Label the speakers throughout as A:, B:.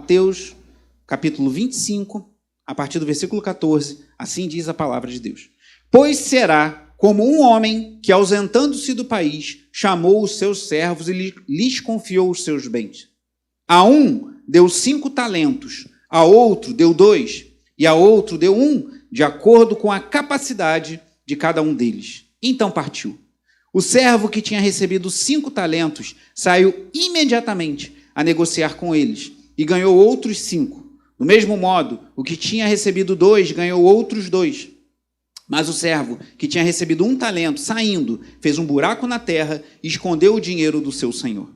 A: Mateus, capítulo 25, a partir do versículo 14, assim diz a palavra de Deus. Pois será como um homem que, ausentando-se do país, chamou os seus servos e lhes confiou os seus bens. A um deu 5 talentos, a outro deu 2, e a outro deu 1, de acordo com a capacidade de cada um deles. Então partiu. O servo que tinha recebido 5 talentos saiu imediatamente a negociar com eles e ganhou outros 5. Do mesmo modo, o que tinha recebido 2 ganhou outros 2. Mas o servo que tinha recebido 1 talento, saindo, fez um buraco na terra e escondeu o dinheiro do seu senhor.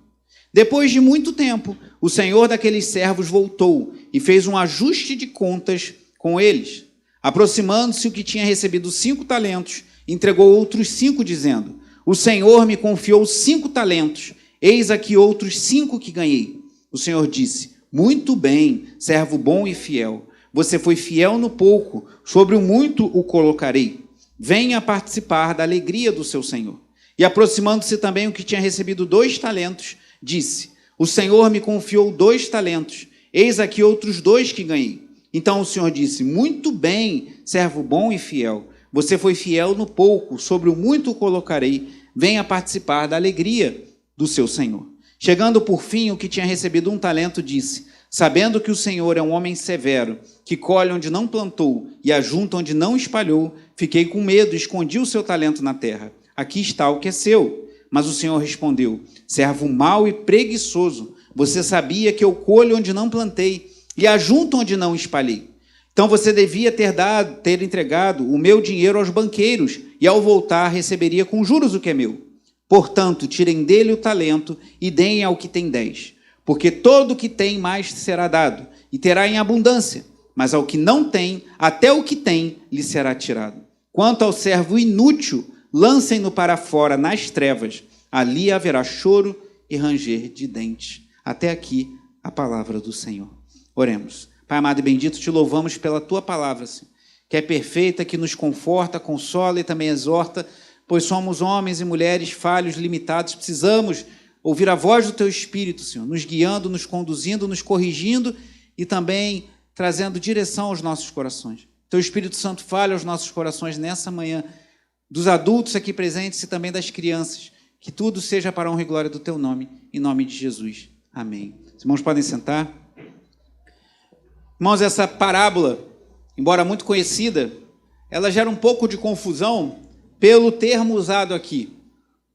A: Depois de muito tempo, o senhor daqueles servos voltou e fez um ajuste de contas com eles. Aproximando-se o que tinha recebido 5 talentos, entregou outros 5, dizendo: o senhor me confiou 5 talentos, eis aqui outros 5 que ganhei. O senhor disse: muito bem, servo bom e fiel. Você foi fiel no pouco, sobre o muito o colocarei. Venha participar da alegria do seu senhor. E aproximando-se também o que tinha recebido 2 talentos, disse: o senhor me confiou 2 talentos, eis aqui outros 2 que ganhei. Então o senhor disse: muito bem, servo bom e fiel. Você foi fiel no pouco, sobre o muito o colocarei. Venha participar da alegria do seu senhor. Chegando por fim, o que tinha recebido 1 talento disse: sabendo que o Senhor é um homem severo, que colhe onde não plantou e ajunta onde não espalhou, fiquei com medo e escondi o seu talento na terra. Aqui está o que é seu. Mas o Senhor respondeu: servo mau e preguiçoso, você sabia que eu colho onde não plantei e ajunto onde não espalhei. Então você devia ter entregado o meu dinheiro aos banqueiros, e ao voltar receberia com juros o que é meu. Portanto, tirem dele o talento e deem ao que tem 10. Porque todo o que tem mais será dado, e terá em abundância. Mas ao que não tem, até o que tem lhe será tirado. Quanto ao servo inútil, lancem-no para fora nas trevas. Ali haverá choro e ranger de dentes. Até aqui a palavra do Senhor. Oremos. Pai amado e bendito, te louvamos pela tua palavra, Senhor, que é perfeita, que nos conforta, consola e também exorta, pois somos homens e mulheres falhos, limitados, precisamos ouvir a voz do teu Espírito, Senhor, nos guiando, nos conduzindo, nos corrigindo e também trazendo direção aos nossos corações. Teu Espírito Santo fale aos nossos corações nessa manhã, dos adultos aqui presentes e também das crianças, que tudo seja para a honra e glória do teu nome, em nome de Jesus. Amém. Os irmãos podem sentar. Irmãos, essa parábola, embora muito conhecida, ela gera um pouco de confusão pelo termo usado aqui.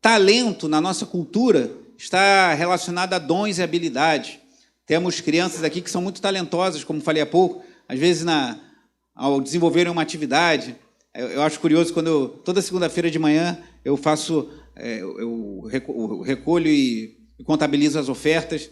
A: Talento, na nossa cultura, está relacionado a dons e habilidades. Temos crianças aqui que são muito talentosas, como falei há pouco, às vezes ao desenvolverem uma atividade. Eu acho curioso, toda segunda-feira de manhã eu recolho e contabilizo as ofertas,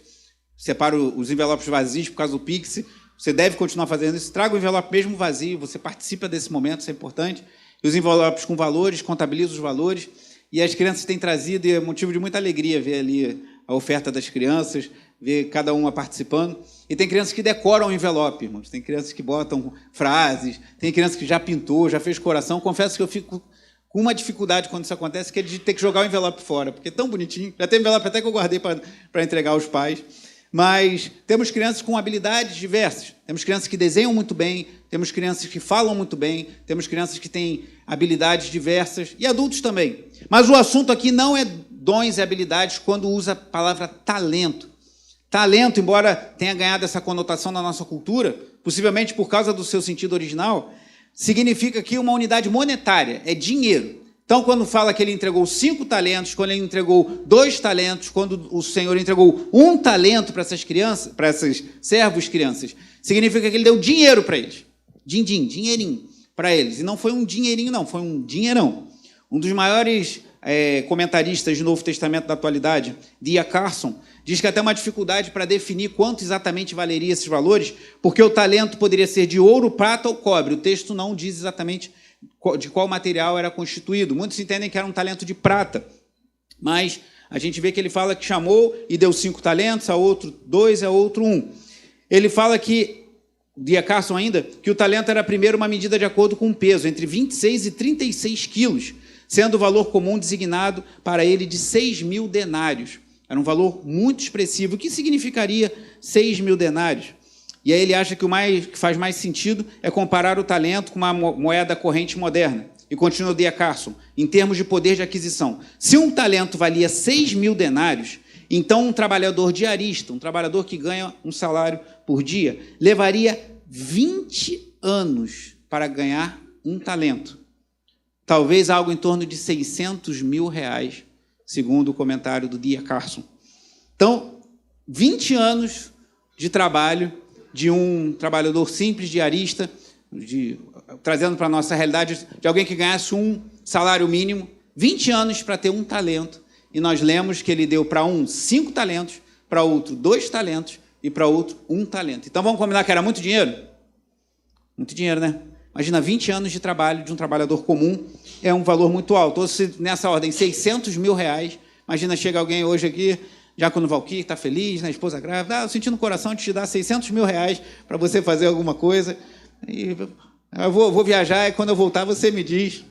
A: separo os envelopes vazios por causa do Pix. Você deve continuar fazendo isso. Traga o envelope mesmo vazio, você participa desse momento, isso é importante. E os envelopes com valores, contabiliza os valores. E as crianças têm trazido, e é motivo de muita alegria ver ali a oferta das crianças, ver cada uma participando. E tem crianças que decoram o envelope, irmãos. Tem crianças que botam frases, tem crianças que já pintou, já fez coração. Confesso que eu fico com uma dificuldade quando isso acontece, que é de ter que jogar o envelope fora, porque é tão bonitinho. Já tem envelope até que eu guardei para entregar aos pais. Mas temos crianças com habilidades diversas. Temos crianças que desenham muito bem, temos crianças que falam muito bem, temos crianças que têm habilidades diversas, e adultos também. Mas o assunto aqui não é dons e habilidades quando usa a palavra talento. Talento, embora tenha ganhado essa conotação na nossa cultura, possivelmente por causa do seu sentido original, significa aqui uma unidade monetária, é dinheiro. Então, quando fala que ele entregou 5 talentos, quando ele entregou 2 talentos, quando o Senhor entregou 1 talento para essas crianças, para esses servos crianças, significa que ele deu dinheiro para eles. Dinheirinho para eles. E não foi um dinheirinho, não, foi um dinheirão. Um dos maiores comentaristas do Novo Testamento da atualidade, D.A. Carson, diz que até uma dificuldade para definir quanto exatamente valeria esses valores, porque o talento poderia ser de ouro, prata ou cobre. O texto não diz exatamente de qual material era constituído. Muitos entendem que era um talento de prata, mas a gente vê que ele fala que chamou e deu 5 talentos, a outro 2, a outro 1. Ele fala que, D.A. Carson ainda, que o talento era primeiro uma medida de acordo com o peso, entre 26 e 36 quilos, sendo o valor comum designado para ele de 6.000 denários. Era um valor muito expressivo. O que significaria 6.000 denários? E aí ele acha que que faz mais sentido é comparar o talento com uma moeda corrente moderna. E continua o D.A. Carson, em termos de poder de aquisição. Se um talento valia 6.000 denários, então um trabalhador diarista, um trabalhador que ganha um salário por dia, levaria 20 anos para ganhar um talento. Talvez algo em torno de 600 mil reais, segundo o comentário do D.A. Carson. Então, 20 anos de trabalho de um trabalhador simples, diarista, trazendo para a nossa realidade, de alguém que ganhasse um salário mínimo, 20 anos para ter um talento. E nós lemos que ele deu para um 5 talentos, para outro 2 talentos e para outro 1 talento. Então, vamos combinar que era muito dinheiro? Muito dinheiro, né? Imagina, 20 anos de trabalho de um trabalhador comum é um valor muito alto. Ou se, nessa ordem, 600 mil reais. Imagina, chega alguém hoje aqui, Diácono Valquir, está feliz, né, esposa grávida, eu senti no coração de te dar 600 mil reais para você fazer alguma coisa. E eu vou viajar e quando eu voltar você me diz.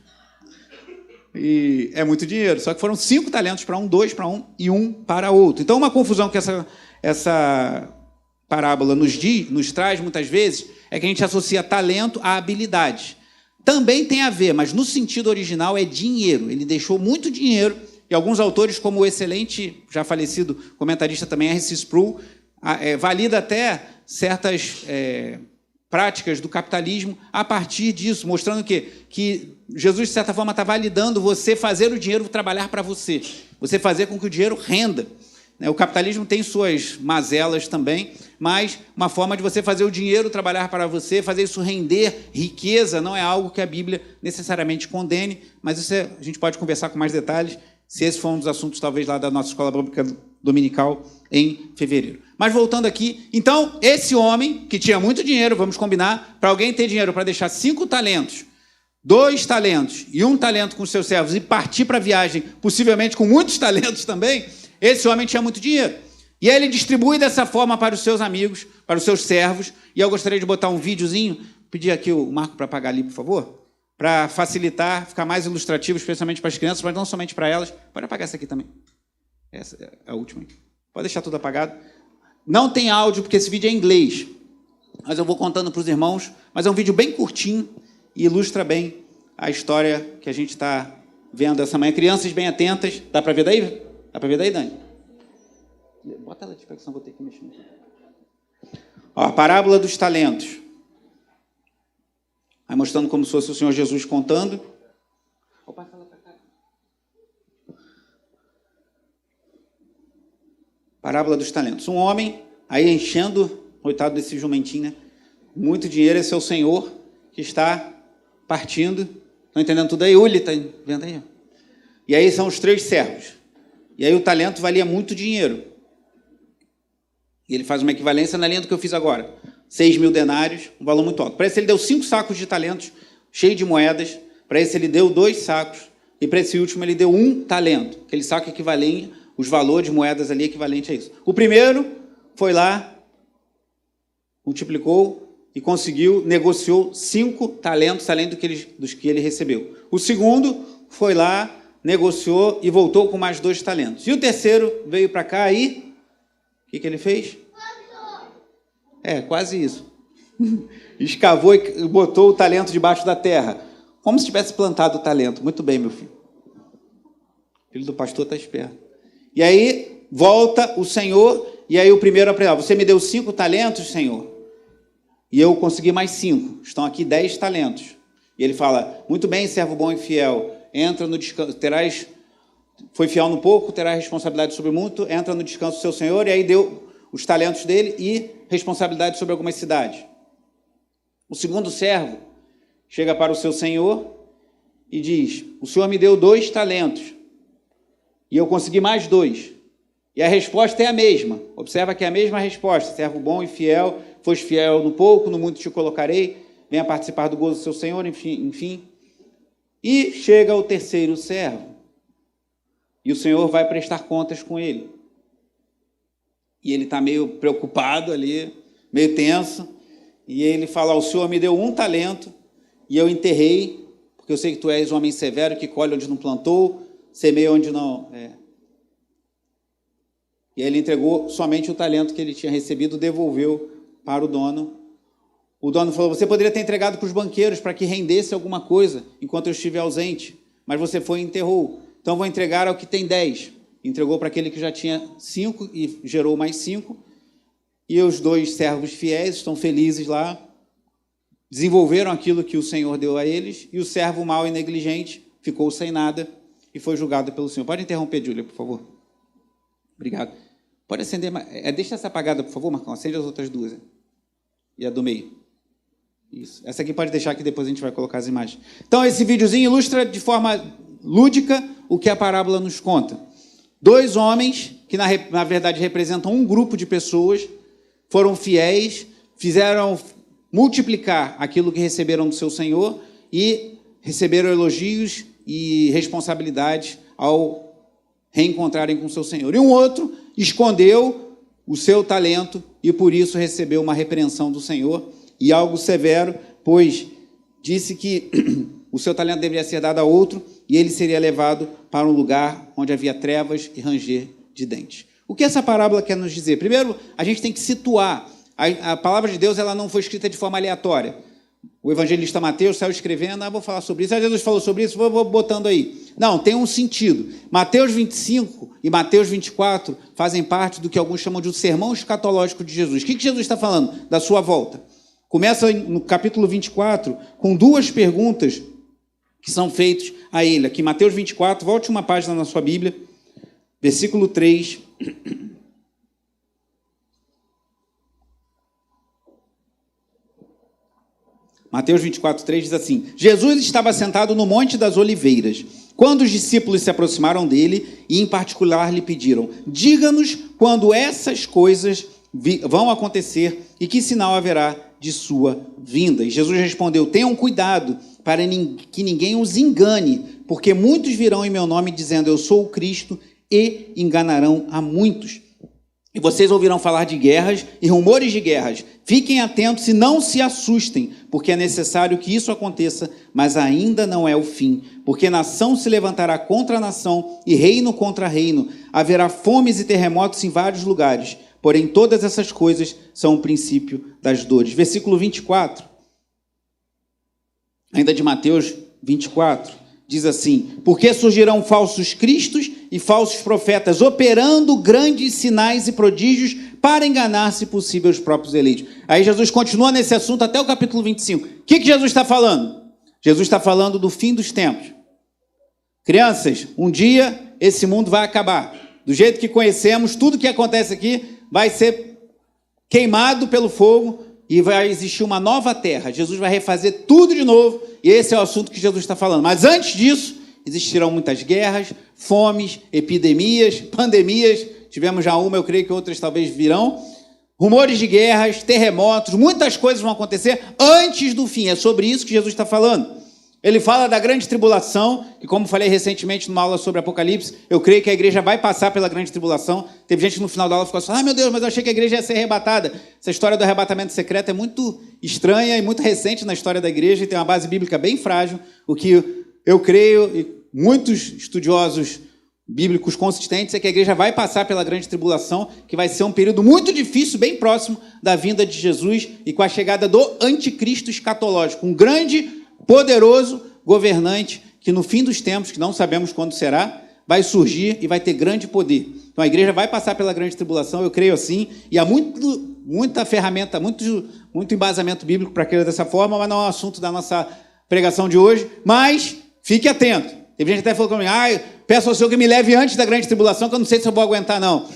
A: E é muito dinheiro. Só que foram 5 talentos para um, 2 para um e 1 para outro. Então, uma confusão que essa parábola nos traz, muitas vezes, é que a gente associa talento à habilidade. Também tem a ver, mas no sentido original é dinheiro. Ele deixou muito dinheiro, e alguns autores, como o excelente, já falecido comentarista também, R.C. Sproul, valida até certas práticas do capitalismo a partir disso, mostrando que Jesus, de certa forma, está validando você fazer o dinheiro trabalhar para você, você fazer com que o dinheiro renda. O capitalismo tem suas mazelas também, mas uma forma de você fazer o dinheiro trabalhar para você, fazer isso render riqueza, não é algo que a Bíblia necessariamente condene, mas isso a gente pode conversar com mais detalhes, se esse for um dos assuntos, talvez, lá da nossa escola bíblica dominical, em fevereiro. Mas voltando aqui, então, esse homem, que tinha muito dinheiro, vamos combinar, para alguém ter dinheiro para deixar 5 talentos, 2 talentos e 1 talento com os seus servos e partir para a viagem, possivelmente com muitos talentos também, esse homem tinha muito dinheiro. E aí ele distribui dessa forma para os seus amigos, para os seus servos, e eu gostaria de botar um videozinho, pedir aqui o Marco para apagar ali, por favor, para facilitar, ficar mais ilustrativo, especialmente para as crianças, mas não somente para elas. Pode apagar essa aqui também. Essa é a última. Pode deixar tudo apagado. Não tem áudio, porque esse vídeo é em inglês, mas eu vou contando para os irmãos, mas é um vídeo bem curtinho e ilustra bem a história que a gente está vendo essa manhã. Crianças bem atentas. Dá para ver daí? Dá para ver daí, Dani? Bota ela de perto, senão vou ter que mexer. Ó, a parábola dos talentos. Aí mostrando como se fosse o Senhor Jesus contando. O pai fala pra cá. Parábola dos talentos. Um homem, aí enchendo, coitado desse jumentinho, né? Muito dinheiro, esse é o Senhor que está partindo. Estão entendendo tudo aí? Uli, está vendo aí? E aí são os 3 servos. E aí o talento valia muito dinheiro. E ele faz uma equivalência na linha do que eu fiz agora. 6.000 denários, um valor muito alto. Para esse ele deu 5 sacos de talentos, cheio de moedas. Para esse ele deu 2 sacos. E para esse último ele deu 1 talento. Aquele saco equivalente, os valores de moedas ali equivalente a isso. O primeiro foi lá, multiplicou e conseguiu, negociou 5 talentos além dos que ele recebeu. O segundo foi lá, negociou e voltou com mais 2 talentos. E o terceiro veio para cá e o que ele fez? Quase isso. Escavou e botou o talento debaixo da terra. Como se tivesse plantado o talento. Muito bem, meu filho. O filho do pastor está esperto. E aí, volta o Senhor, e aí o primeiro aprendeu, você me deu 5 talentos, Senhor, e eu consegui mais 5. Estão aqui 10 talentos. E ele fala, muito bem, servo bom e fiel, entra no descanso, foi fiel no pouco, terás responsabilidade sobre muito, entra no descanso do seu Senhor, e aí deu os talentos dele e responsabilidade sobre algumas cidades. O segundo servo chega para o seu senhor e diz, o senhor me deu 2 talentos e eu consegui mais 2. E a resposta é a mesma. Observa que é a mesma resposta. Servo bom e fiel, foste fiel no pouco, no muito te colocarei, venha participar do gozo do seu senhor, enfim. E chega o terceiro servo. E o Senhor vai prestar contas com ele. E ele está meio preocupado ali, meio tenso. E ele fala, o Senhor me deu 1 talento e eu enterrei, porque eu sei que tu és um homem severo, que colhe onde não plantou, semeia onde não... E aí ele entregou somente o talento que ele tinha recebido, devolveu para o dono. O dono falou, você poderia ter entregado para os banqueiros para que rendesse alguma coisa enquanto eu estive ausente, mas você foi e enterrou. Então vou entregar ao que tem 10. Entregou para aquele que já tinha 5 e gerou mais 5. E os 2 servos fiéis estão felizes lá, desenvolveram aquilo que o Senhor deu a eles, e o servo mau e negligente ficou sem nada e foi julgado pelo Senhor. Pode interromper, Júlia, por favor? Obrigado. Pode acender, deixa essa apagada, por favor, Marcão, acende as outras 2. E a do meio. Isso. Essa aqui pode deixar que depois a gente vai colocar as imagens. Então, esse videozinho ilustra de forma lúdica o que a parábola nos conta. 2 homens, que na verdade representam um grupo de pessoas, foram fiéis, fizeram multiplicar aquilo que receberam do seu Senhor e receberam elogios e responsabilidades ao reencontrarem com o seu Senhor. E um outro escondeu o seu talento e por isso recebeu uma repreensão do Senhor e algo severo, pois disse que o seu talento deveria ser dado a outro e ele seria levado para um lugar onde havia trevas e ranger de dentes. O que essa parábola quer nos dizer? Primeiro, a gente tem que situar. A palavra de Deus ela não foi escrita de forma aleatória. O evangelista Mateus saiu escrevendo, vou falar sobre isso. Jesus falou sobre isso, vou botando aí. Não, tem um sentido. Mateus 25 e Mateus 24 fazem parte do que alguns chamam de um sermão escatológico de Jesus. O que Jesus está falando? Da sua volta. Começa no capítulo 24 com 2 perguntas que são feitas a ele. Aqui, Mateus 24, volte uma página na sua Bíblia, versículo 3. Mateus 24, 3 diz assim, Jesus estava sentado no Monte das Oliveiras, quando os discípulos se aproximaram dele e, em particular, lhe pediram, diga-nos quando essas coisas vão acontecer e que sinal haverá de sua vinda. E Jesus respondeu, tenham cuidado para que ninguém os engane, porque muitos virão em meu nome dizendo, eu sou o Cristo, e enganarão a muitos. E vocês ouvirão falar de guerras e rumores de guerras. Fiquem atentos e não se assustem, porque é necessário que isso aconteça, mas ainda não é o fim. Porque nação se levantará contra nação e reino contra reino. Haverá fomes e terremotos em vários lugares. Porém, todas essas coisas são o princípio das dores. Versículo 24, ainda de Mateus 24, diz assim, porque surgirão falsos cristos e falsos profetas, operando grandes sinais e prodígios para enganar, se possível, os próprios eleitos. Aí Jesus continua nesse assunto até o capítulo 25. O que Jesus está falando? Jesus está falando do fim dos tempos. Crianças, um dia esse mundo vai acabar. Do jeito que conhecemos, tudo que acontece aqui vai ser queimado pelo fogo e vai existir uma nova terra. Jesus vai refazer tudo de novo e esse é o assunto que Jesus está falando. Mas antes disso, existirão muitas guerras, fomes, epidemias, pandemias. Tivemos já uma, eu creio que outras talvez virão. Rumores de guerras, terremotos, muitas coisas vão acontecer antes do fim. É sobre isso que Jesus está falando. Ele fala da grande tribulação, que como falei recentemente numa aula sobre Apocalipse, eu creio que a igreja vai passar pela grande tribulação. Teve gente que no final da aula ficou assim, meu Deus, mas eu achei que a igreja ia ser arrebatada. Essa história do arrebatamento secreto é muito estranha e muito recente na história da igreja e tem uma base bíblica bem frágil. O que eu creio, e muitos estudiosos bíblicos consistentes, é que a igreja vai passar pela grande tribulação, que vai ser um período muito difícil, bem próximo da vinda de Jesus e com a chegada do anticristo escatológico, um grande poderoso governante que no fim dos tempos, que não sabemos quando será, vai surgir e vai ter grande poder. Então a igreja vai passar pela grande tribulação, eu creio assim, e há muita ferramenta, muito embasamento bíblico para crer dessa forma, mas não é o assunto da nossa pregação de hoje, mas fique atento. Teve gente que até falou comigo, peço ao Senhor que me leve antes da grande tribulação, que eu não sei se eu vou aguentar, não.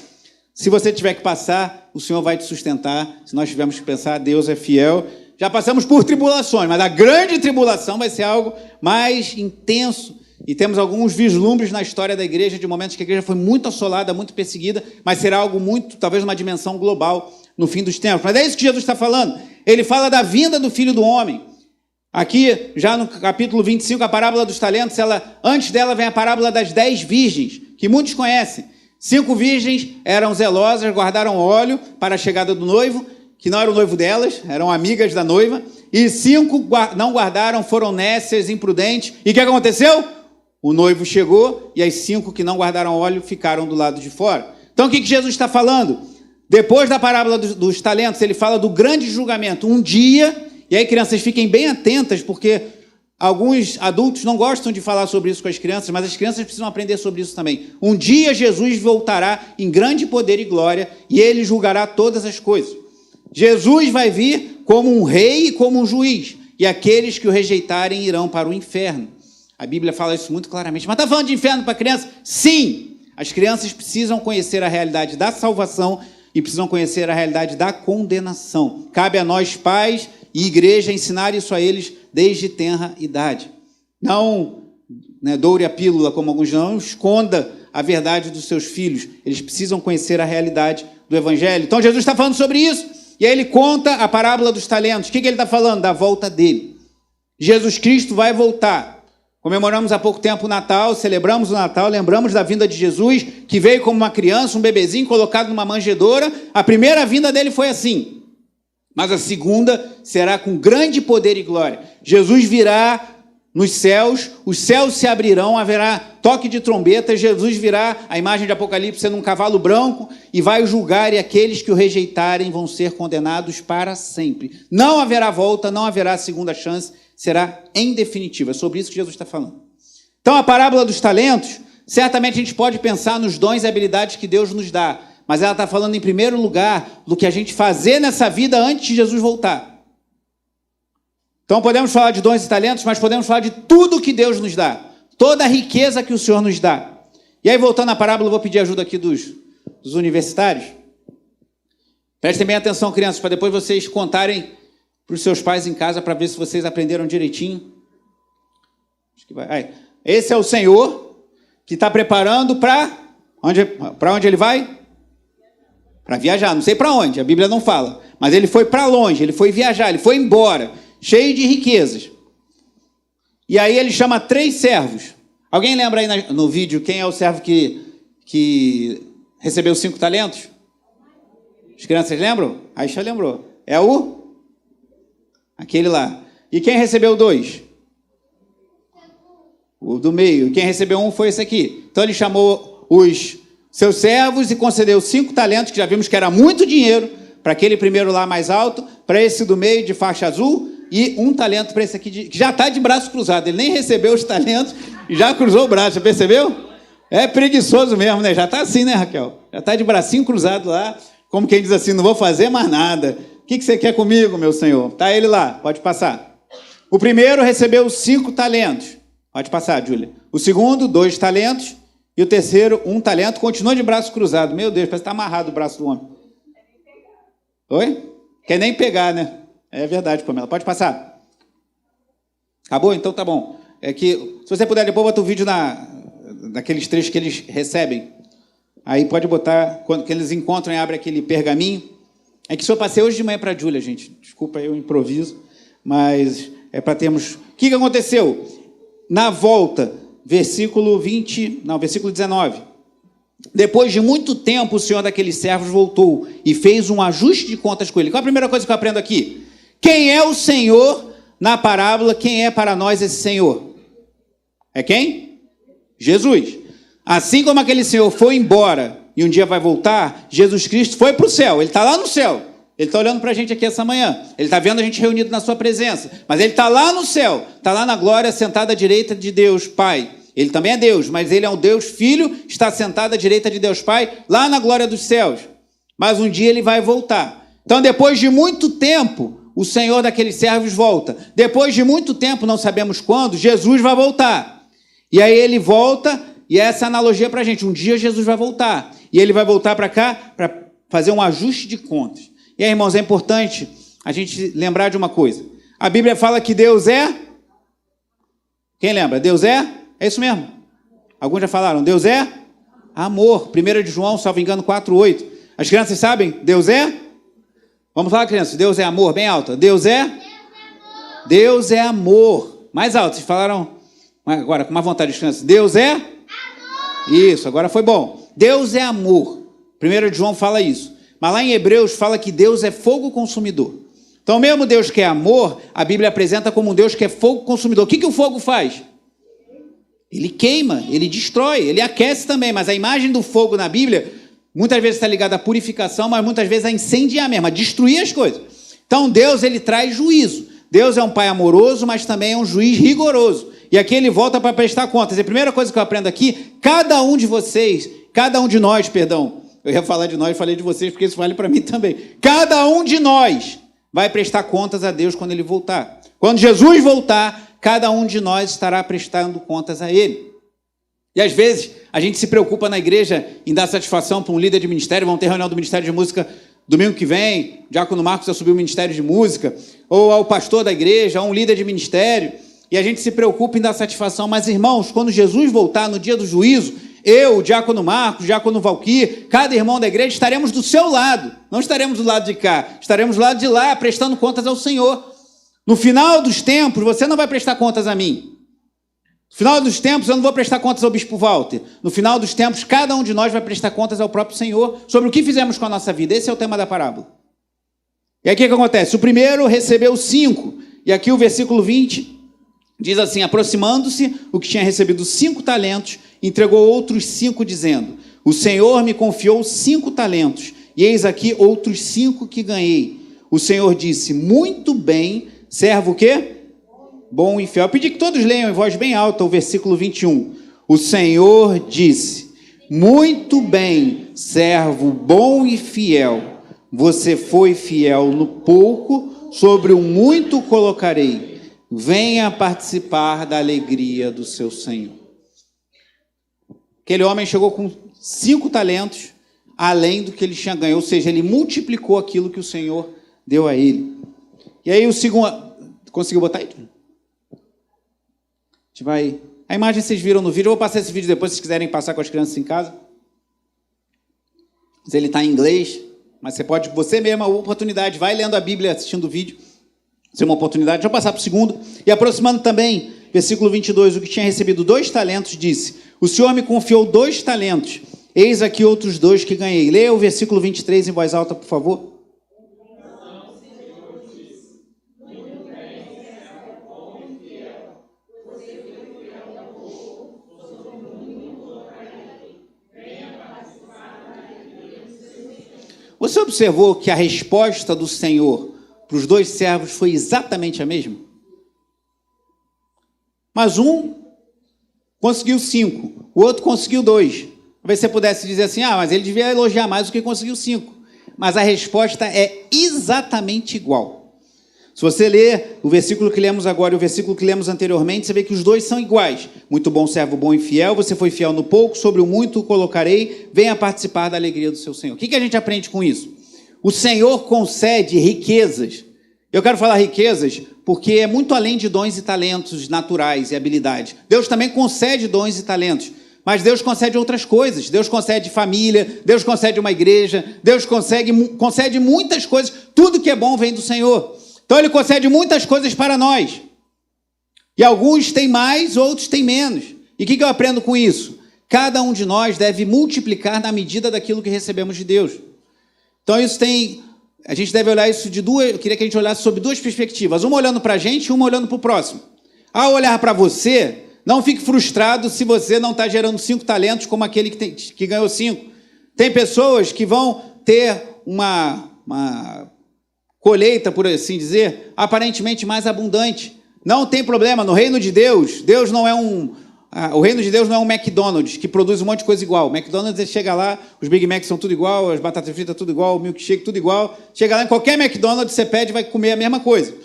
A: Se você tiver que passar, o Senhor vai te sustentar. Se nós tivermos que pensar, Deus é fiel. Já passamos por tribulações, mas a grande tribulação vai ser algo mais intenso. E temos alguns vislumbres na história da igreja, de momentos que a igreja foi muito assolada, muito perseguida, mas será algo muito, talvez uma dimensão global no fim dos tempos. Mas é isso que Jesus está falando. Ele fala da vinda do Filho do Homem. Aqui, já no capítulo 25, a parábola dos talentos, antes dela vem a parábola das 10 virgens, que muitos conhecem. 5 virgens eram zelosas, guardaram óleo para a chegada do noivo, que não era o noivo delas, eram amigas da noiva, e 5 não guardaram, foram nécias, imprudentes. E o que aconteceu? O noivo chegou e as 5 que não guardaram óleo ficaram do lado de fora. Então o que Jesus está falando? Depois da parábola dos talentos, ele fala do grande julgamento. Um dia, e aí crianças fiquem bem atentas, porque alguns adultos não gostam de falar sobre isso com as crianças, mas as crianças precisam aprender sobre isso também. Um dia Jesus voltará em grande poder e glória, e ele julgará todas as coisas. Jesus vai vir como um rei e como um juiz, e aqueles que o rejeitarem irão para o inferno. A Bíblia fala isso muito claramente. Mas está falando de inferno para criança? Sim! As crianças precisam conhecer a realidade da salvação e precisam conhecer a realidade da condenação. Cabe a nós, pais e igreja, ensinar isso a eles desde tenra idade. Não doure a pílula, como alguns não, esconda a verdade dos seus filhos. Eles precisam conhecer a realidade do Evangelho. Então, Jesus está falando sobre isso, e aí ele conta a parábola dos talentos. O que ele está falando? Da volta dele. Jesus Cristo vai voltar. Comemoramos há pouco tempo o Natal, celebramos o Natal, lembramos da vinda de Jesus, que veio como uma criança, um bebezinho colocado numa manjedoura. A primeira vinda dele foi assim, mas a segunda será com grande poder e glória. Jesus virá nos céus, os céus se abrirão, haverá toque de trombeta, Jesus virá, a imagem de Apocalipse, sendo um cavalo branco, e vai julgar, e aqueles que o rejeitarem vão ser condenados para sempre. Não haverá volta, não haverá segunda chance, será em definitivo. É sobre isso que Jesus está falando. Então, a parábola dos talentos, certamente a gente pode pensar nos dons e habilidades que Deus nos dá, mas ela está falando, em primeiro lugar, do que a gente fazer nessa vida antes de Jesus voltar. Então, podemos falar de dons e talentos, mas podemos falar de tudo que Deus nos dá, toda a riqueza que o Senhor nos dá. E aí, voltando à parábola, eu vou pedir ajuda aqui dos universitários. Prestem bem atenção, crianças, para depois vocês contarem para os seus pais em casa, para ver se vocês aprenderam direitinho. Acho que vai. Esse é o Senhor que está preparando para onde ele vai? Para viajar. Não sei para onde, a Bíblia não fala. Mas ele foi para longe, ele foi viajar, ele foi embora, cheio de riquezas. E aí ele chama 3 servos. Alguém lembra aí no vídeo quem é o servo que recebeu 5 talentos? As crianças lembram? A Aisha lembrou. É aquele lá. E quem recebeu 2? O do meio. E quem recebeu 1 foi esse aqui. Então ele chamou os seus servos e concedeu 5 talentos, que já vimos que era muito dinheiro, para aquele primeiro lá mais alto, para esse do meio de faixa azul, e 1 talento para esse aqui, que já está de braço cruzado. Ele nem recebeu os talentos e já cruzou o braço. Já percebeu? É preguiçoso mesmo, né? Já está assim, né, Raquel? Já está de bracinho cruzado lá, como quem diz assim, não vou fazer mais nada. O que você quer comigo, meu senhor? Está ele lá, pode passar. O primeiro recebeu 5 talentos. Pode passar, Júlia. O segundo, 2 talentos. E o terceiro, 1 talento. Continua de braço cruzado. Meu Deus, parece que está amarrado o braço do homem. Oi? Quer nem pegar, né? É verdade, Pamela. Pode passar. Acabou? Então tá bom. É que, se você puder, depois bota o vídeo daqueles trechos que eles recebem. Aí pode botar, quando que eles encontram e abrem aquele pergaminho. É que isso eu passei hoje de manhã para a Júlia, gente. Desculpa, eu improviso. Mas é para termos... O que aconteceu? Na volta, versículo 19. Depois de muito tempo, o senhor daqueles servos voltou e fez um ajuste de contas com ele. Qual a primeira coisa que eu aprendo aqui? Quem é o Senhor na parábola? Quem é para nós esse Senhor? É quem? Jesus. Assim como aquele Senhor foi embora e um dia vai voltar, Jesus Cristo foi para o céu. Ele está lá no céu. Ele está olhando para a gente aqui essa manhã. Ele está vendo a gente reunido na sua presença. Mas ele está lá no céu. Está lá na glória, sentado à direita de Deus, Pai. Ele também é Deus, mas ele é um Deus Filho, está sentado à direita de Deus Pai, lá na glória dos céus. Mas um dia ele vai voltar. Então, depois de muito tempo, o Senhor daqueles servos volta. Depois de muito tempo, não sabemos quando, Jesus vai voltar. E aí ele volta, e essa analogia para a gente. Um dia Jesus vai voltar. E ele vai voltar para cá para fazer um ajuste de contas. E aí, irmãos, é importante a gente lembrar de uma coisa. A Bíblia fala que Deus é... Quem lembra? Deus é... É isso mesmo. Alguns já falaram. Deus é amor. 1 de João, salvo engano, 4:8. As crianças sabem? Deus é? Vamos falar, crianças. Deus é amor. Bem alta. Deus é? Deus é amor. Mais alto. Vocês falaram agora com mais vontade, crianças. Deus é? Amor. Isso, agora foi bom. Deus é amor. 1 de João fala isso. Mas lá em Hebreus fala que Deus é fogo consumidor. Então, mesmo Deus que é amor, a Bíblia apresenta como um Deus que é fogo consumidor. O que o fogo faz? Ele queima, ele destrói, ele aquece também, mas a imagem do fogo na Bíblia Muitas vezes está ligado à purificação, mas muitas vezes a incendiar mesmo, a destruir as coisas. Então Deus, ele traz juízo. Deus é um pai amoroso, mas também é um juiz rigoroso. E aqui ele volta para prestar contas. E a primeira coisa que eu aprendo aqui, cada um de nós, eu ia falar de nós, falei de vocês, porque isso vale para mim também. Cada um de nós vai prestar contas a Deus quando ele voltar. Quando Jesus voltar, cada um de nós estará prestando contas a ele. E às vezes a gente se preocupa na igreja em dar satisfação para um líder de ministério. Vamos ter reunião do Ministério de Música domingo que vem, o diácono Marcos assumiu o Ministério de Música, ou ao pastor da igreja, a um líder de ministério, e a gente se preocupa em dar satisfação. Mas, irmãos, quando Jesus voltar no dia do juízo, eu, o diácono Marcos, o diácono Valquir, cada irmão da igreja, estaremos do seu lado, não estaremos do lado de cá, estaremos do lado de lá, prestando contas ao Senhor. No final dos tempos, você não vai prestar contas a mim. No final dos tempos, eu não vou prestar contas ao bispo Walter. No final dos tempos, cada um de nós vai prestar contas ao próprio Senhor sobre o que fizemos com a nossa vida. Esse é o tema da parábola. E aqui o que acontece? O primeiro recebeu 5. E aqui o versículo 20 diz assim: aproximando-se, o que tinha recebido 5 talentos, entregou outros 5, dizendo: o Senhor me confiou 5 talentos, e eis aqui outros 5 que ganhei. O Senhor disse: muito bem, servo o quê? Bom e fiel. Eu pedi que todos leiam em voz bem alta o versículo 21. O Senhor disse: muito bem, servo bom e fiel. Você foi fiel no pouco, sobre o muito colocarei. Venha participar da alegria do seu Senhor. Aquele homem chegou com 5 talentos, além do que ele tinha ganho. Ou seja, ele multiplicou aquilo que o Senhor deu a ele. E aí o segundo... Conseguiu botar aí? A imagem vocês viram no vídeo. Eu vou passar esse vídeo depois, se vocês quiserem passar com as crianças em casa. Mas ele está em inglês, mas você mesmo, a oportunidade, vai lendo a Bíblia, assistindo o vídeo. Isso é uma oportunidade. Deixa eu passar para o segundo. E aproximando também, versículo 22, o que tinha recebido 2 talentos, disse: o Senhor me confiou 2 talentos, eis aqui outros 2 que ganhei. Leia o versículo 23 em voz alta, por favor. Você observou que a resposta do Senhor para os 2 servos foi exatamente a mesma? Mas um conseguiu 5, o outro conseguiu 2. Talvez você pudesse dizer assim: mas ele devia elogiar mais do que conseguiu 5. Mas a resposta é exatamente igual. Se você ler o versículo que lemos agora e o versículo que lemos anteriormente, você vê que os 2 são iguais. Muito bom, servo bom e fiel, você foi fiel no pouco, sobre o muito o colocarei, venha participar da alegria do seu Senhor. O que a gente aprende com isso? O Senhor concede riquezas. Eu quero falar riquezas porque é muito além de dons e talentos naturais e habilidades. Deus também concede dons e talentos, mas Deus concede outras coisas. Deus concede família, Deus concede uma igreja, Deus concede muitas coisas. Tudo que é bom vem do Senhor. Então ele concede muitas coisas para nós. E alguns têm mais, outros têm menos. E o que eu aprendo com isso? Cada um de nós deve multiplicar na medida daquilo que recebemos de Deus. Então a gente deve olhar isso eu queria que a gente olhasse sobre 2 perspectivas. Uma olhando para a gente e uma olhando para o próximo. Ao olhar para você, não fique frustrado se você não está gerando 5 talentos como aquele que ganhou 5. Tem pessoas que vão ter uma colheita, por assim dizer, aparentemente mais abundante. Não tem problema, no reino de Deus, o reino de Deus não é um McDonald's que produz um monte de coisa igual. O McDonald's, você chega lá, os Big Macs são tudo igual, as batatas fritas tudo igual, o milkshake tudo igual. Chega lá em qualquer McDonald's, você pede e vai comer a mesma coisa.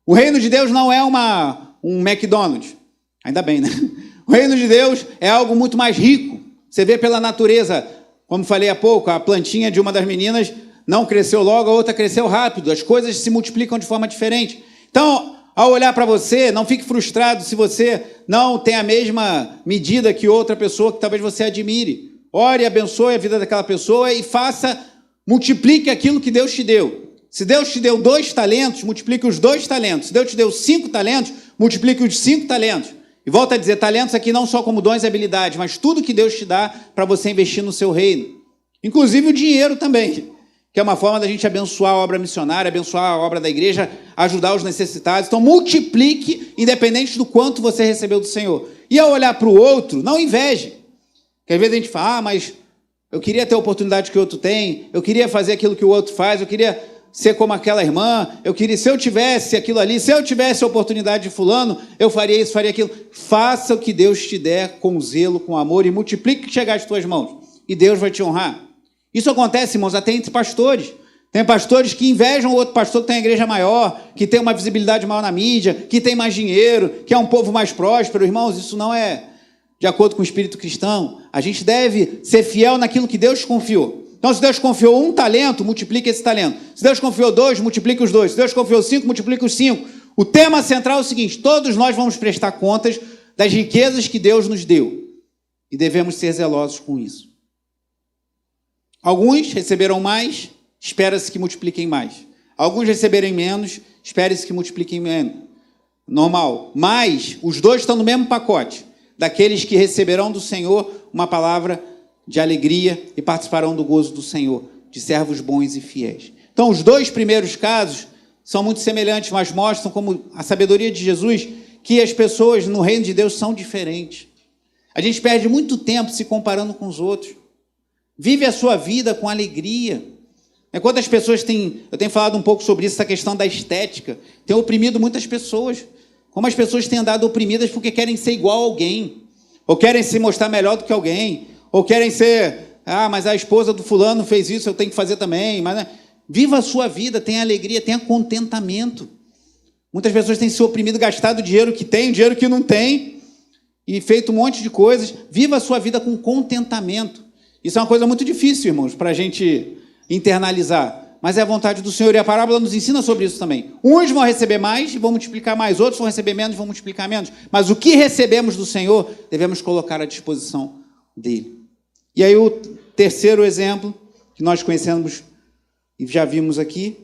A: O reino de Deus não é um McDonald's. Ainda bem, né? O reino de Deus é algo muito mais rico. Você vê pela natureza, como falei há pouco, a plantinha de uma das meninas não cresceu logo, a outra cresceu rápido. As coisas se multiplicam de forma diferente. Então, ao olhar para você, não fique frustrado se você não tem a mesma medida que outra pessoa que talvez você admire. Ore e abençoe a vida daquela pessoa e multiplique aquilo que Deus te deu. Se Deus te deu 2 talentos, multiplique os 2 talentos. Se Deus te deu 5 talentos, multiplique os 5 talentos. E volto a dizer, talentos aqui não só como dons e habilidades, mas tudo que Deus te dá para você investir no seu reino. Inclusive o dinheiro também, que é uma forma da gente abençoar a obra missionária, abençoar a obra da igreja, ajudar os necessitados. Então, multiplique, independente do quanto você recebeu do Senhor. E ao olhar para o outro, não inveje. Porque às vezes a gente fala, mas Eu queria ter a oportunidade que o outro tem, eu queria fazer aquilo que o outro faz, eu queria ser como aquela irmã, se eu tivesse aquilo ali, se eu tivesse a oportunidade de fulano, eu faria isso, faria aquilo. Faça o que Deus te der com zelo, com amor e multiplique o que chegar às tuas mãos. E Deus vai te honrar. Isso acontece, irmãos, até entre pastores. Tem pastores que invejam o outro pastor que tem uma igreja maior, que tem uma visibilidade maior na mídia, que tem mais dinheiro, que é um povo mais próspero. Irmãos, isso não é de acordo com o espírito cristão. A gente deve ser fiel naquilo que Deus confiou. Então, se Deus confiou 1 talento, multiplique esse talento. Se Deus confiou 2, multiplique os 2. Se Deus confiou 5, multiplique os 5. O tema central é o seguinte: todos nós vamos prestar contas das riquezas que Deus nos deu. E devemos ser zelosos com isso. Alguns receberão mais, espera-se que multipliquem mais. Alguns receberem menos, espera-se que multipliquem menos. Normal. Mas os dois estão no mesmo pacote. Daqueles que receberão do Senhor uma palavra de alegria e participarão do gozo do Senhor, de servos bons e fiéis. Então, os dois primeiros casos são muito semelhantes, mas mostram como a sabedoria de Jesus, que as pessoas no reino de Deus são diferentes. A gente perde muito tempo se comparando com os outros. Vive a sua vida com alegria. Quantas pessoas têm... Eu tenho falado um pouco sobre isso, essa questão da estética. Tem oprimido muitas pessoas. Como as pessoas têm andado oprimidas porque querem ser igual a alguém, ou querem se mostrar melhor do que alguém, ou querem ser... mas a esposa do fulano fez isso, eu tenho que fazer também. Mas, viva a sua vida, tenha alegria, tenha contentamento. Muitas pessoas têm se oprimido, gastado o dinheiro que tem, o dinheiro que não tem, e feito um monte de coisas. Viva a sua vida com contentamento. Isso é uma coisa muito difícil, irmãos, para a gente internalizar. Mas é a vontade do Senhor, e a parábola nos ensina sobre isso também. Uns vão receber mais e vão multiplicar mais, outros vão receber menos e vão multiplicar menos. Mas o que recebemos do Senhor, devemos colocar à disposição dele. E aí o terceiro exemplo, que nós conhecemos e já vimos aqui,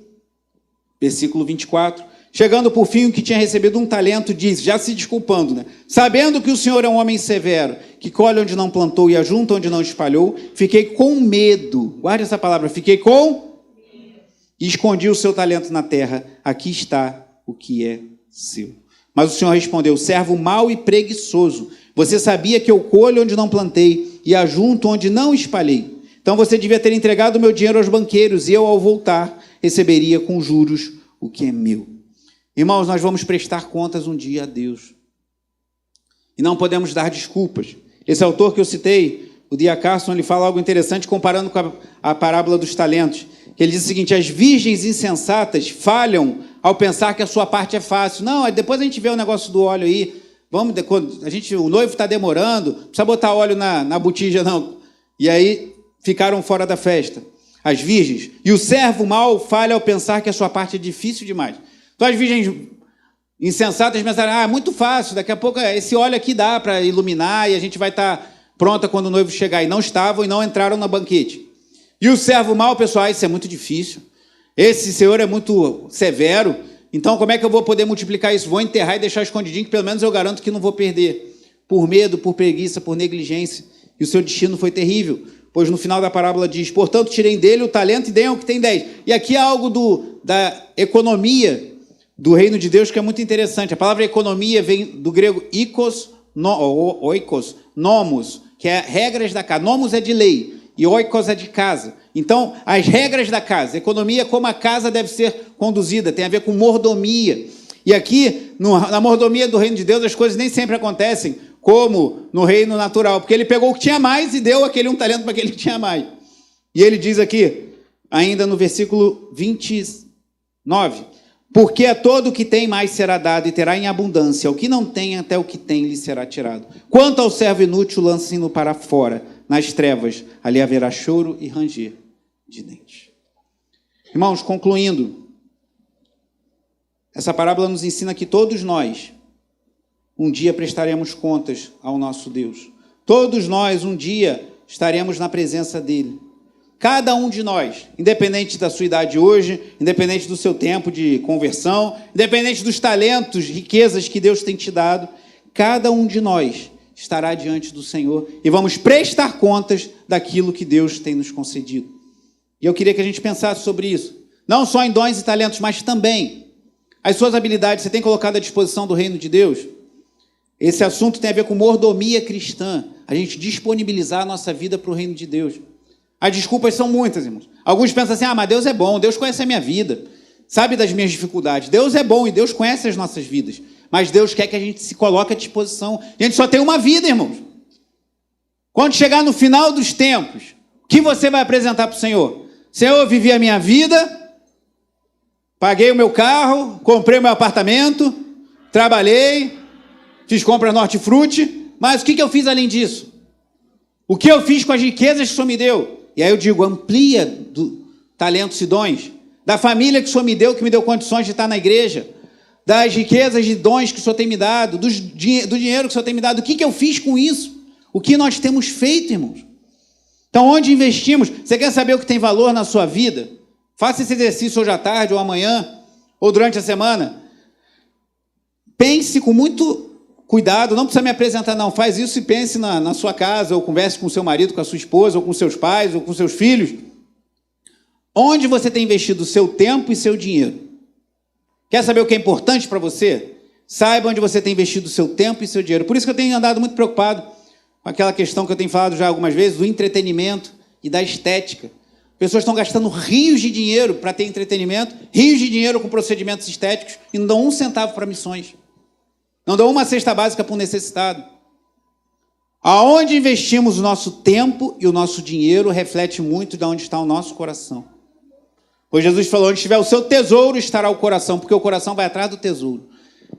A: versículo 24. Chegando por fim, o que tinha recebido 1 talento, diz, já se desculpando, né? Sabendo que o Senhor é um homem severo, que colhe onde não plantou e ajunta onde não espalhou, fiquei com medo. Guarde essa palavra, fiquei com... E escondi o seu talento na terra. Aqui está o que é seu. Mas o Senhor respondeu, servo mau e preguiçoso. Você sabia que eu colho onde não plantei e ajunto onde não espalhei. Então você devia ter entregado o meu dinheiro aos banqueiros, e eu, ao voltar, receberia com juros o que é meu. Irmãos, nós vamos prestar contas um dia a Deus. E não podemos dar desculpas. Esse autor que eu citei, o D.A. Carson, ele fala algo interessante comparando com a parábola dos talentos. Ele diz o seguinte, as virgens insensatas falham ao pensar que a sua parte é fácil. Não, depois a gente vê o negócio do óleo aí. O noivo está demorando, não precisa botar óleo na botija, não. E aí ficaram fora da festa, as virgens. E o servo mau falha ao pensar que a sua parte é difícil demais. Então as virgens insensatas pensaram, é muito fácil, daqui a pouco esse óleo aqui dá para iluminar e a gente vai estar pronta quando o noivo chegar. E não estavam e não entraram no banquete. E o servo mau, pessoal, isso é muito difícil. Esse senhor é muito severo. Então, como é que eu vou poder multiplicar isso? Vou enterrar e deixar escondidinho, que pelo menos eu garanto que não vou perder. Por medo, por preguiça, por negligência. E o seu destino foi terrível. Pois no final da parábola diz, portanto, tirem dele o talento e deem ao que tem 10. E aqui há algo da economia do reino de Deus que é muito interessante. A palavra economia vem do grego oikos, nomos, que é regras da casa. Nomos é de lei. E oikos é de casa. Então, as regras da casa, economia, como a casa deve ser conduzida, tem a ver com mordomia. E aqui, na mordomia do reino de Deus, as coisas nem sempre acontecem como no reino natural, porque ele pegou o que tinha mais e deu aquele 1 talento para aquele que tinha mais. E ele diz aqui, ainda no versículo 29, porque a todo o que tem mais será dado e terá em abundância, o que não tem, até o que tem lhe será tirado. Quanto ao servo inútil, lancem-no para fora, nas trevas, ali haverá choro e ranger de dentes. Irmãos, concluindo, essa parábola nos ensina que todos nós, um dia prestaremos contas ao nosso Deus. Todos nós, um dia, estaremos na presença dele. Cada um de nós, independente da sua idade hoje, independente do seu tempo de conversão, independente dos talentos, riquezas que Deus tem te dado, cada um de nós estará diante do Senhor e vamos prestar contas daquilo que Deus tem nos concedido. E eu queria que a gente pensasse sobre isso. Não só em dons e talentos, mas também as suas habilidades. Você tem colocado à disposição do reino de Deus? Esse assunto tem a ver com mordomia cristã. A gente disponibilizar a nossa vida para o reino de Deus. As desculpas são muitas, irmãos. Alguns pensam assim, mas Deus é bom, Deus conhece a minha vida, sabe das minhas dificuldades. Deus é bom e Deus conhece as nossas vidas. Mas Deus quer que a gente se coloque à disposição. A gente só tem uma vida, irmãos. Quando chegar no final dos tempos, o que você vai apresentar para o Senhor? Senhor, eu vivi a minha vida, paguei o meu carro, comprei o meu apartamento, trabalhei, fiz compras no hortifruti, mas o que eu fiz além disso? O que eu fiz com as riquezas que o Senhor me deu? E aí eu digo, amplia do talentos e dons, da família que o Senhor me deu condições de estar na igreja, das riquezas e dons que o Senhor tem me dado, do dinheiro que o Senhor tem me dado, o que eu fiz com isso? O que nós temos feito, irmãos? Então, onde investimos? Você quer saber o que tem valor na sua vida? Faça esse exercício hoje à tarde, ou amanhã, ou durante a semana. Pense com muito cuidado, não precisa me apresentar, não. Faz isso e pense na sua casa, ou converse com o seu marido, com a sua esposa, ou com seus pais, ou com seus filhos. Onde você tem investido o seu tempo e seu dinheiro? Quer saber o que é importante para você? Saiba onde você tem investido o seu tempo e seu dinheiro. Por isso que eu tenho andado muito preocupado com aquela questão que eu tenho falado já algumas vezes, do entretenimento e da estética. Pessoas estão gastando rios de dinheiro para ter entretenimento, rios de dinheiro com procedimentos estéticos e não dão um centavo para missões. Não dão uma cesta básica para um necessitado. Aonde investimos o nosso tempo e o nosso dinheiro reflete muito de onde está o nosso coração. Pois Jesus falou, onde estiver o seu tesouro, estará o coração, porque o coração vai atrás do tesouro.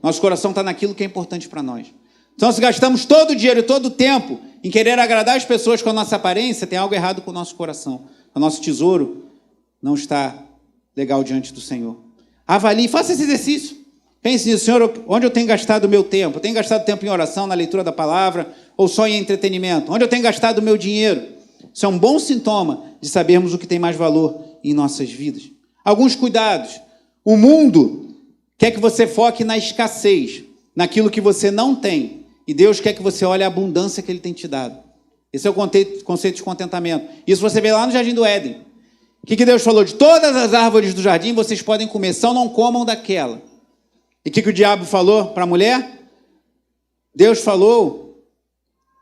A: Nosso coração está naquilo que é importante para nós. Então, se gastamos todo o dinheiro e todo o tempo em querer agradar as pessoas com a nossa aparência, tem algo errado com o nosso coração. O nosso tesouro não está legal diante do Senhor. Avalie, faça esse exercício. Pense nisso, Senhor, onde eu tenho gastado o meu tempo? Eu tenho gastado tempo em oração, na leitura da palavra, ou só em entretenimento? Onde eu tenho gastado o meu dinheiro? Isso é um bom sintoma de sabermos o que tem mais valor em nossas vidas. Alguns cuidados. O mundo quer que você foque na escassez, naquilo que você não tem. E Deus quer que você olhe a abundância que Ele tem te dado. Esse é o conceito de contentamento. Isso você vê lá no Jardim do Éden. O que Deus falou? De todas as árvores do jardim vocês podem comer, só não comam daquela. E o que o diabo falou para a mulher? Deus falou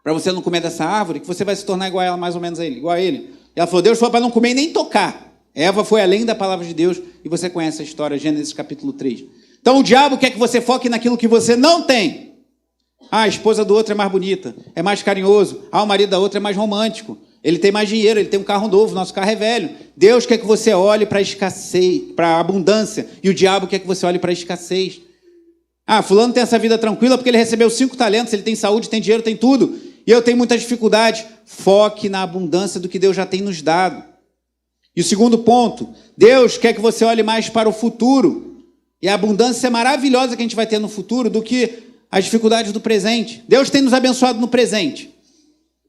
A: para você não comer dessa árvore, que você vai se tornar igual a ela, mais ou menos igual a ele. E ela falou, Deus falou para não comer e nem tocar. Eva foi além da palavra de Deus, e você conhece a história, Gênesis capítulo 3. Então o diabo quer que você foque naquilo que você não tem. A esposa do outro é mais bonita, é mais carinhoso. O marido da outra é mais romântico. Ele tem mais dinheiro, ele tem um carro novo, nosso carro é velho. Deus quer que você olhe para a escassez, para a abundância, e o diabo quer que você olhe para a escassez. Fulano tem essa vida tranquila porque ele recebeu 5 talentos, ele tem saúde, tem dinheiro, tem tudo. E eu tenho muita dificuldade. Foque na abundância do que Deus já tem nos dado. E o segundo ponto, Deus quer que você olhe mais para o futuro. E a abundância maravilhosa que a gente vai ter no futuro do que as dificuldades do presente. Deus tem nos abençoado no presente,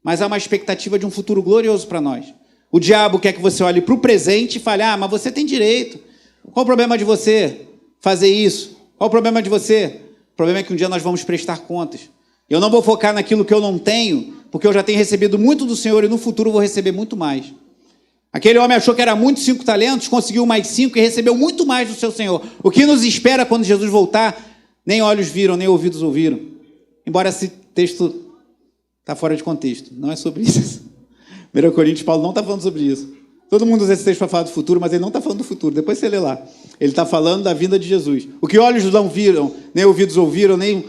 A: mas há uma expectativa de um futuro glorioso para nós. O diabo quer que você olhe para o presente e fale, mas você tem direito. Qual o problema de você fazer isso? Qual o problema de você? O problema é que um dia nós vamos prestar contas. Eu não vou focar naquilo que eu não tenho, porque eu já tenho recebido muito do Senhor e no futuro vou receber muito mais. Aquele homem achou que era muito 5 talentos, conseguiu mais 5 e recebeu muito mais do seu Senhor. O que nos espera quando Jesus voltar, nem olhos viram, nem ouvidos ouviram. Embora esse texto está fora de contexto. Não é sobre isso. 1 Coríntios, Paulo não está falando sobre isso. Todo mundo usa esse texto para falar do futuro, mas ele não está falando do futuro. Depois você lê lá. Ele está falando da vinda de Jesus. O que olhos não viram, nem ouvidos ouviram, nem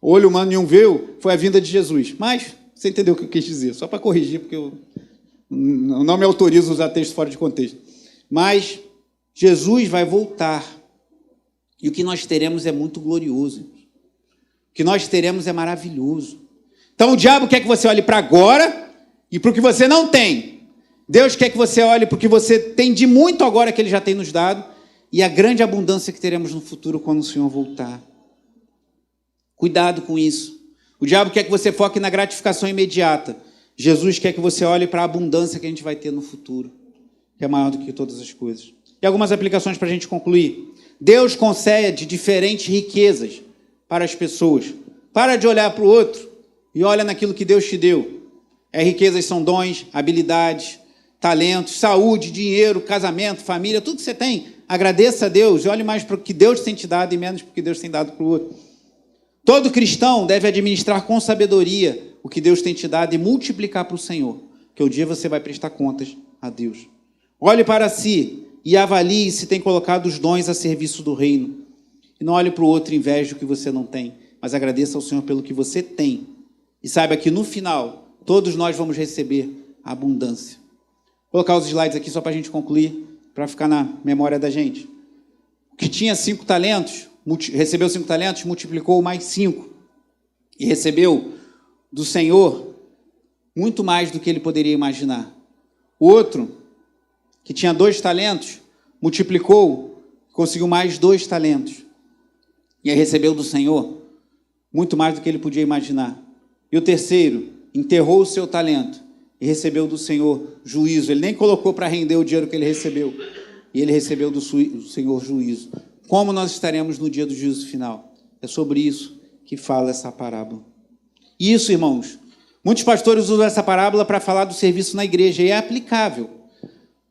A: olho humano nenhum viu, foi a vinda de Jesus. Mas você entendeu o que eu quis dizer. Só para corrigir, porque eu não me autorizo a usar texto fora de contexto. Mas Jesus vai voltar. E o que nós teremos é muito glorioso. O que nós teremos é maravilhoso. Então o diabo quer que você olhe para agora e para o que você não tem. Deus quer que você olhe para o que você tem de muito agora que Ele já tem nos dado e a grande abundância que teremos no futuro quando o Senhor voltar. Cuidado com isso. O diabo quer que você foque na gratificação imediata. Jesus quer que você olhe para a abundância que a gente vai ter no futuro, que é maior do que todas as coisas. E algumas aplicações para a gente concluir. Deus concede diferentes riquezas para as pessoas. Para de olhar para o outro e olha naquilo que Deus te deu. Riquezas são dons, habilidades, talentos, saúde, dinheiro, casamento, família, tudo que você tem. Agradeça a Deus e olhe mais para o que Deus tem te dado e menos para o que Deus tem dado para o outro. Todo cristão deve administrar com sabedoria o que Deus tem te dado e multiplicar para o Senhor, que um dia você vai prestar contas a Deus. Olhe para si e avalie se tem colocado os dons a serviço do reino. E não olhe para o outro e inveje o que você não tem, mas agradeça ao Senhor pelo que você tem. E saiba que no final, todos nós vamos receber a abundância. Vou colocar os slides aqui só para a gente concluir, para ficar na memória da gente. O que tinha 5 talentos, recebeu 5 talentos, multiplicou mais 5. E recebeu do Senhor muito mais do que ele poderia imaginar. O outro, que tinha 2 talentos, multiplicou, conseguiu mais 2 talentos. E aí recebeu do Senhor muito mais do que ele podia imaginar. E o terceiro, enterrou o seu talento e recebeu do Senhor juízo. Ele nem colocou para render o dinheiro que ele recebeu. E ele recebeu do Senhor juízo. Como nós estaremos no dia do juízo final? É sobre isso que fala essa parábola. E isso, irmãos, muitos pastores usam essa parábola para falar do serviço na igreja, e é aplicável.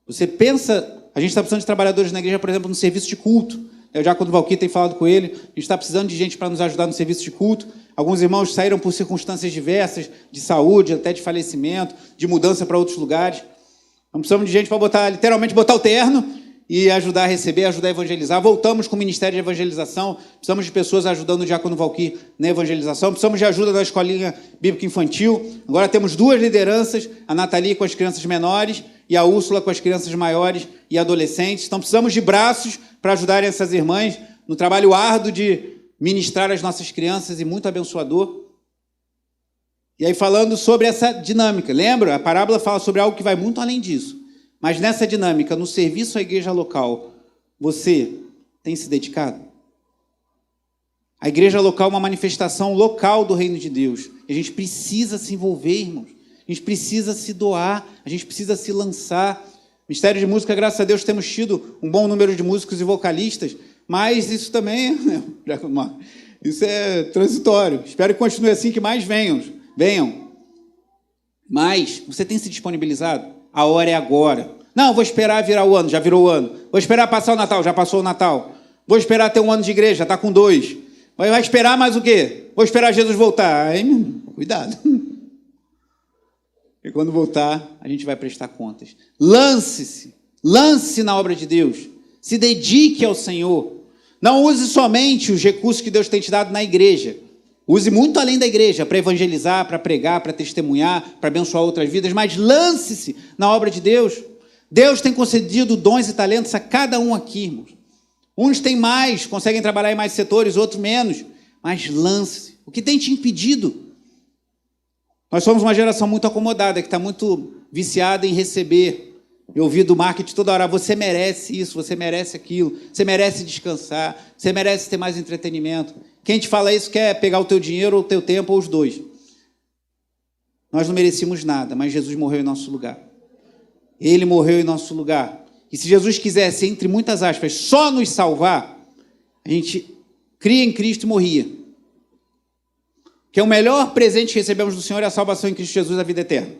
A: Você pensa, a gente está precisando de trabalhadores na igreja, por exemplo, no serviço de culto. O diácono Valquir tem falado com ele, a gente está precisando de gente para nos ajudar no serviço de culto. Alguns irmãos saíram por circunstâncias diversas, de saúde, até de falecimento, de mudança para outros lugares. Não precisamos de gente para literalmente botar o terno e ajudar a receber, ajudar a evangelizar. Voltamos com o Ministério de Evangelização, precisamos de pessoas ajudando o diácono Valquir na evangelização, precisamos de ajuda da escolinha bíblica infantil. Agora temos 2 lideranças, a Nathalie com as crianças menores e a Úrsula com as crianças maiores e adolescentes. Então precisamos de braços para ajudarem essas irmãs no trabalho árduo de ministrar as nossas crianças, e muito abençoador. E aí falando sobre essa dinâmica, lembra? A parábola fala sobre algo que vai muito além disso. Mas nessa dinâmica, no serviço à igreja local, você tem se dedicado? A igreja local é uma manifestação local do reino de Deus. E a gente precisa se envolver, irmãos. A gente precisa se doar, a gente precisa se lançar. Ministério de Música, graças a Deus, temos tido um bom número de músicos e vocalistas, mas isso também isso é transitório. Espero que continue assim, que mais venham. Mas você tem se disponibilizado? A hora é agora. Não, vou esperar virar o ano, já virou o ano. Vou esperar passar o Natal, já passou o Natal. Vou esperar ter um ano de igreja, já está com 2. Vai esperar mais o quê? Vou esperar Jesus voltar. Aí, cuidado. E quando voltar, a gente vai prestar contas. Lance-se na obra de Deus. Se dedique ao Senhor. Não use somente os recursos que Deus tem te dado na igreja. Use muito além da igreja, para evangelizar, para pregar, para testemunhar, para abençoar outras vidas, mas lance-se na obra de Deus. Deus tem concedido dons e talentos a cada um aqui, irmãos. Uns têm mais, conseguem trabalhar em mais setores, outros menos, mas lance-se. O que tem te impedido? Nós somos uma geração muito acomodada, que está muito viciada em receber. Eu ouvi do marketing toda hora, você merece isso, você merece aquilo, você merece descansar, você merece ter mais entretenimento. Quem te fala isso quer pegar o teu dinheiro, ou o teu tempo, ou os dois. Nós não merecíamos nada, mas Jesus morreu em nosso lugar. Ele morreu em nosso lugar. E se Jesus quisesse, entre muitas aspas, só nos salvar, a gente cria em Cristo e morria. Que é o melhor presente que recebemos do Senhor é a salvação em Cristo Jesus, a vida eterna.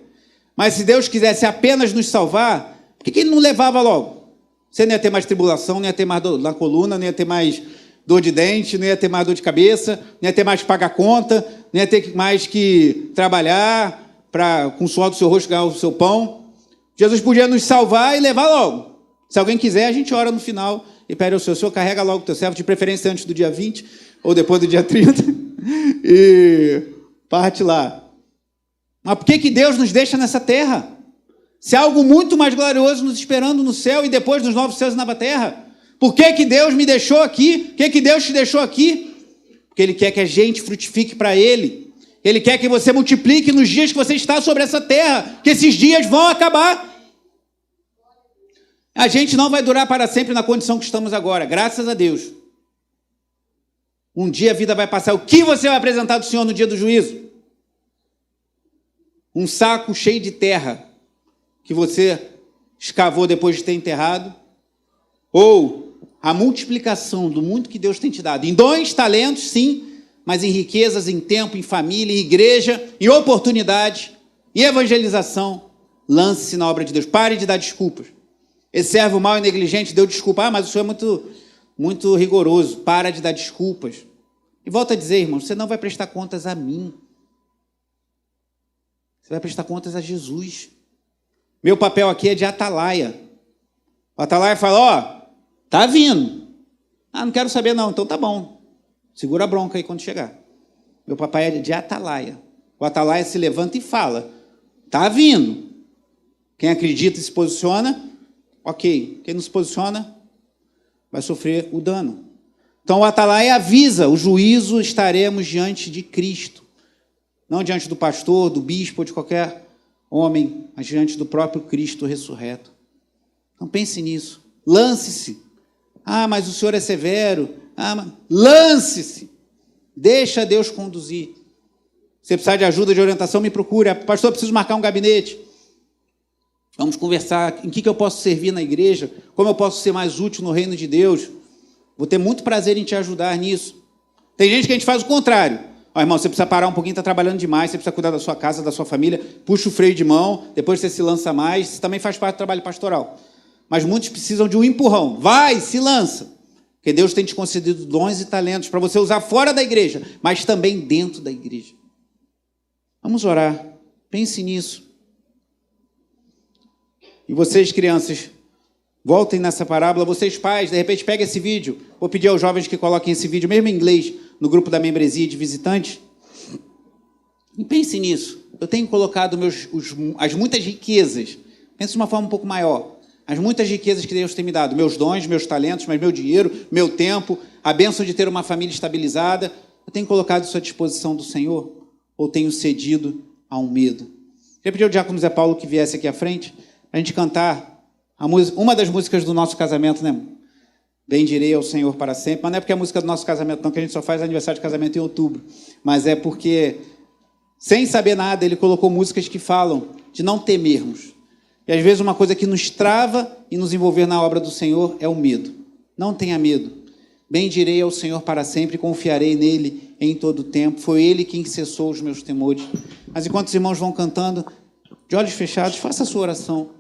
A: Mas se Deus quisesse apenas nos salvar, por que Ele não levava logo? Você não ia ter mais tribulação, não ia ter mais dor na coluna, não ia ter mais dor de dente, não ia ter mais dor de cabeça, não ia ter mais que pagar conta, não ia ter mais que trabalhar para, com o suor do seu rosto, ganhar o seu pão. Jesus podia nos salvar e levar logo. Se alguém quiser, a gente ora no final e pede ao Senhor, carrega logo o teu servo, de preferência antes do dia 20 ou depois do dia 30, e parte lá. Mas por que Deus nos deixa nessa terra? Se há algo muito mais glorioso nos esperando no céu e depois nos novos céus e nova terra. Por que Deus me deixou aqui? Por que Deus te deixou aqui? Porque Ele quer que a gente frutifique para Ele. Ele quer que você multiplique nos dias que você está sobre essa terra, que esses dias vão acabar. A gente não vai durar para sempre na condição que estamos agora, graças a Deus. Um dia a vida vai passar. O que você vai apresentar do Senhor no dia do juízo? Um saco cheio de terra que você escavou depois de ter enterrado? Ou a multiplicação do muito que Deus tem te dado? Em dons, talentos, sim, mas em riquezas, em tempo, em família, em igreja, em oportunidade, em evangelização. Lance-se na obra de Deus. Pare de dar desculpas. Esse servo mau e negligente deu desculpa. Mas o Senhor é muito rigoroso. Para de dar desculpas. E volto a dizer, irmão, você não vai prestar contas a mim. Você vai prestar contas a Jesus. Meu papel aqui é de atalaia. O atalaia fala, ó, tá vindo. Ah, não quero saber não, então tá bom. Segura a bronca aí quando chegar. Meu papai é de atalaia. O atalaia se levanta e fala, tá vindo. Quem acredita e se posiciona, ok. Quem não se posiciona, vai sofrer o dano. Então o atalaia avisa, o juízo estaremos diante de Cristo. Não diante do pastor, do bispo ou de qualquer homem, mas diante do próprio Cristo ressurreto. Então pense nisso. Lance-se. Ah, mas o Senhor é severo. Lance-se. Deixa Deus conduzir. Se precisar de ajuda, de orientação, me procure. Pastor, eu preciso marcar um gabinete. Vamos conversar. Em que eu posso servir na igreja? Como eu posso ser mais útil no reino de Deus? Vou ter muito prazer em te ajudar nisso. Tem gente que a gente faz o contrário. Ó, irmão, você precisa parar um pouquinho, está trabalhando demais, você precisa cuidar da sua casa, da sua família, puxa o freio de mão, depois você se lança mais, isso também faz parte do trabalho pastoral. Mas muitos precisam de um empurrão. Vai, se lança. Porque Deus tem te concedido dons e talentos para você usar fora da igreja, mas também dentro da igreja. Vamos orar. Pense nisso. E vocês, crianças, voltem nessa parábola. Vocês, pais, de repente, peguem esse vídeo. Vou pedir aos jovens que coloquem esse vídeo, mesmo em inglês, no grupo da membresia de visitantes. E pense nisso. Eu tenho colocado as muitas riquezas. Pense de uma forma um pouco maior. As muitas riquezas que Deus tem me dado. Meus dons, meus talentos, mas meu dinheiro, meu tempo, a bênção de ter uma família estabilizada. Eu tenho colocado isso à disposição do Senhor? Ou tenho cedido a um medo? Queria pedir ao diácono Zé Paulo que viesse aqui à frente, a gente cantar uma das músicas do nosso casamento, né? Bendirei ao Senhor para sempre. Mas não é porque é a música do nosso casamento, não, que a gente só faz aniversário de casamento em outubro. Mas é porque, sem saber nada, ele colocou músicas que falam de não temermos. E às vezes uma coisa que nos trava e nos envolver na obra do Senhor é o medo. Não tenha medo. Bendirei ao Senhor para sempre, confiarei nele em todo o tempo. Foi ele quem cessou os meus temores. Mas enquanto os irmãos vão cantando, de olhos fechados, faça a sua oração.